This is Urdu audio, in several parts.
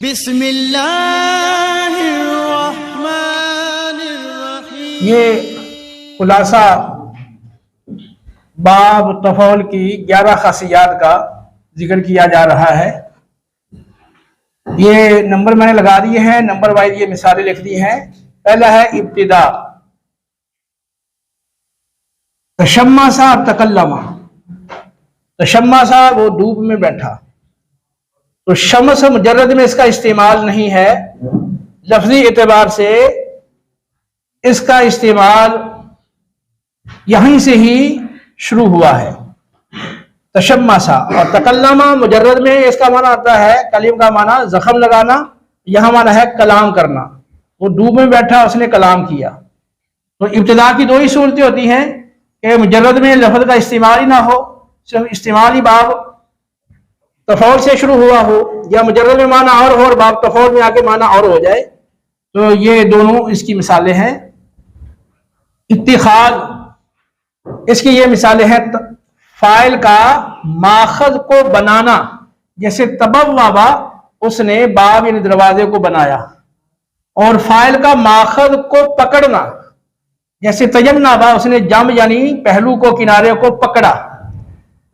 بسم اللہ الرحمن الرحیم۔ یہ خلاصہ باب تفعول کی 11 خاصیات کا ذکر کیا جا رہا ہے۔ یہ نمبر میں نے لگا دیے ہیں، نمبر وائز یہ مثالیں لکھ دی ہیں۔ پہلا ہے ابتدا، تشمسا تکلم۔ تشمسا وہ دھوپ میں بیٹھا، تو شمس مجرد میں اس کا استعمال نہیں ہے، لفظی اعتبار سے اس کا استعمال یہیں سے ہی شروع ہوا ہے، تشمسا۔ اور تکلم مجرد میں اس کا معنی آتا ہے، کلیم کا معنی زخم لگانا، یہاں معنی ہے کلام کرنا۔ وہ دھوپ میں بیٹھا، اس نے کلام کیا۔ تو ابتدا کی دو ہی صورتیں ہوتی ہیں کہ مجرد میں لفظ کا استعمال ہی نہ ہو، صرف استعمال ہی باب تفعول سے شروع ہوا ہو، یا مجرد میں معنی اور ہو اور باب تفعول میں آ کے معنی اور ہو جائے۔ تو یہ دونوں اس کی مثالیں ہیں۔ اتخاذ، اس کی یہ مثالیں ہیں، فاعل کا ماخذ کو بنانا، جیسے تبوّبا اس نے باب یعنی دروازے کو بنایا، اور فاعل کا ماخذ کو پکڑنا، جیسے تجنبا اس نے جنب یعنی پہلو کو، کنارے کو پکڑا،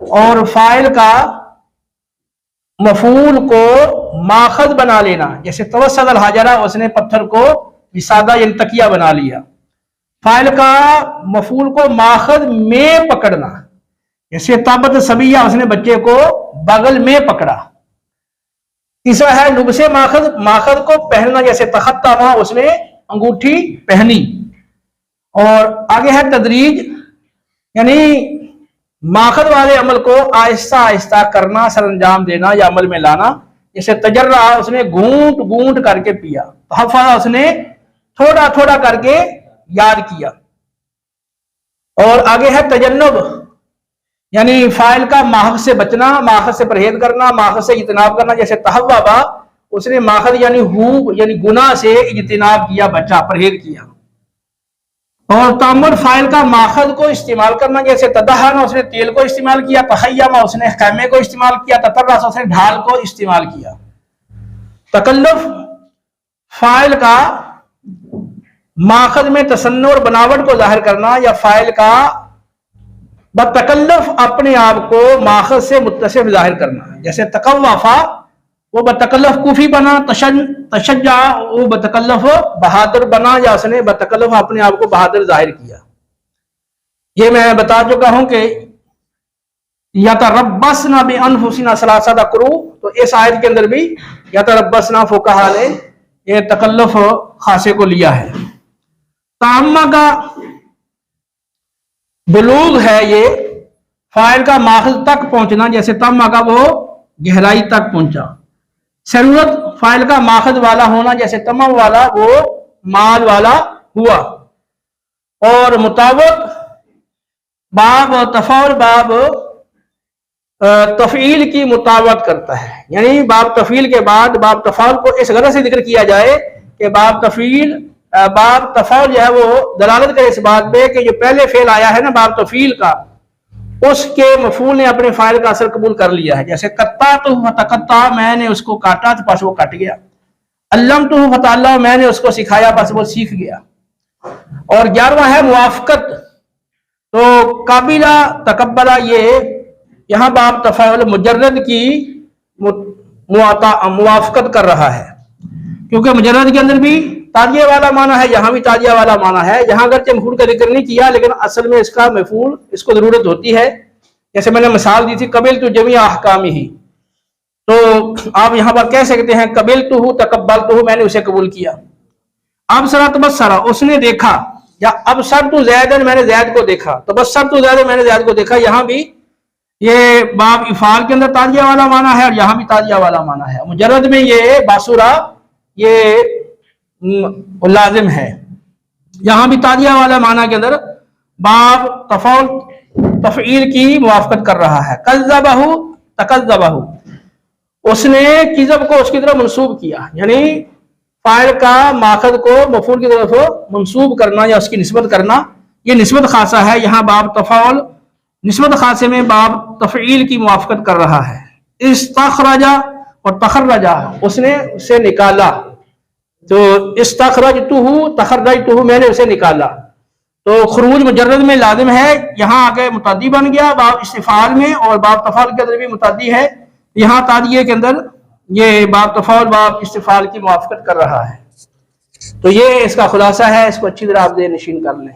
اور فاعل کا مفعول کو ماخذ بنا لینا، جیسے توسد الحجرہ اس نے پتھر کو وسادہ یعنی تکیہ بنا لیا۔ فاعل کا مفعول کو ماخذ میں پکڑنا، جیسے تابت صبیہ اس نے بچے کو بغل میں پکڑا۔ تیسرا ہے لبس ماخذ، ماخذ کو پہننا، جیسے تختم اس نے انگوٹھی پہنی۔ اور آگے ہے تدریج، یعنی ماخذ والے عمل کو آہستہ آہستہ کرنا، سر انجام دینا یا عمل میں لانا، جیسے تجرع اس نے گھونٹ گھونٹ کر کے پیا، تحفظ اس نے تھوڑا تھوڑا کر کے یاد کیا۔ اور آگے ہے تجنب، یعنی فاعل کا ماخذ سے بچنا، ماخذ سے پرہیز کرنا، ماخذ سے اجتناب کرنا، جیسے تحوّبا اس نے ماخذ یعنی حوب یعنی گناہ سے اجتناب کیا، بچا، پرہیز کیا۔ اور تعمل فاعل کا ماخذ کو استعمال کرنا، جیسے تدہن اس نے تیل کو استعمال کیا، تخیم اس نے خیمے کو استعمال کیا، تطرس اس نے ڈھال کو استعمال کیا۔ تکلف فاعل کا ماخذ میں تصنع اور بناوٹ کو ظاہر کرنا، یا فاعل کا بتکلف اپنے آپ کو ماخذ سے متصف ظاہر کرنا، جیسے تقوّفا وہ بتکلف کوفی بنا، تشجع وہ بتکلف بہادر بنا، یا اس نے بتکلف اپنے آپ کو بہادر ظاہر کیا۔ یہ میں بتا چکا ہوں کہ یتربصن بانفسنا ثلاثۃ قروء، تو اس آیت کے اندر بھی یتربصن فقہا نے یہ تکلف خاصے کو لیا ہے۔ تامہ کا بلوغ ہے، یہ فاعل کا ماخذ تک پہنچنا، جیسے تامہ کا وہ گہرائی تک پہنچا۔ ضرورت فاعل کا ماخذ والا ہونا، جیسے تمام والا وہ مال والا ہوا۔ اور مطابق باب تفعول باب تفعیل کی مطابقت کرتا ہے، یعنی باب تفعیل کے بعد باب تفعول کو اس غرض سے ذکر کیا جائے کہ باب تفعول جو ہے وہ دلالت کرے اس بات پہ کہ جو پہلے فعل آیا ہے نا باب تفعیل کا، اس کے مفعول نے اپنے فاعل کا اثر قبول کر لیا ہے، جیسے قطعتہ فتقطع میں نے اس کو کاٹا تو پس وہ کٹ گیا، علمتہ فتعلم میں نے اس کو سکھایا پس وہ سیکھ گیا۔ اور 11واں ہے موافقت، تو قابلہ تقبلہ یہ یہاں باب تفعول مجرد کی موافقت کر رہا ہے، کیونکہ مجرد کے اندر بھی تاجیہ والا معنی ہے، یہاں بھی تاجیہ والا معنی ہے۔ یہاں اگرچہ مفعول کا ذکر نہیں کیا، لیکن اصل میں اس کا مفعول اس کو ضرورت ہوتی ہے، جیسے میں نے مثال دی تھی قبلت جمیع احکامہ، تو آپ یہاں پر کہہ سکتے ہیں قبلتہ تقبلتہ میں نے اسے قبول کیا۔ ابصر تبصر اس نے دیکھا، یا ابصرت زیدن میں نے زید کو دیکھا، تبصرت زیدن میں نے زید کو دیکھا۔ یہاں بھی یہ باب افعال کے اندر تاجیہ والا معنی ہے، اور یہاں بھی تاجیہ والا معنی ہے۔ مجرد میں یہ باسورا یہ لازم ہے، یہاں بھی تاجیہ والا معنی کے اندر باب تفعیل کی موافقت کر رہا ہے۔ کذبہ تکذبہ اس نے کذب کو اس کی طرف منسوب کیا، یعنی فاعل کا ماخذ کو مفعول کی طرف منسوب کرنا یا اس کی نسبت کرنا، یہ نسبت خاصہ ہے۔ یہاں باب تفعول نسبت خاصے میں باب تفعیل کی موافقت کر رہا ہے۔ استخرج اور تخرجا اس نے اسے نکالا، تو استخرجتہ تخرجتہ میں نے اسے نکالا، تو خروج مجرد میں لازم ہے، یہاں آگے متعدی بن گیا باب استفعال میں، اور باب تفعال کے اندر بھی متعدی ہے، یہاں تعدیہ کے اندر یہ باب تفعال باب استفعال کی موافقت کر رہا ہے۔ تو یہ اس کا خلاصہ ہے، اس کو اچھی طرح آپ ذہن نشین کر لیں۔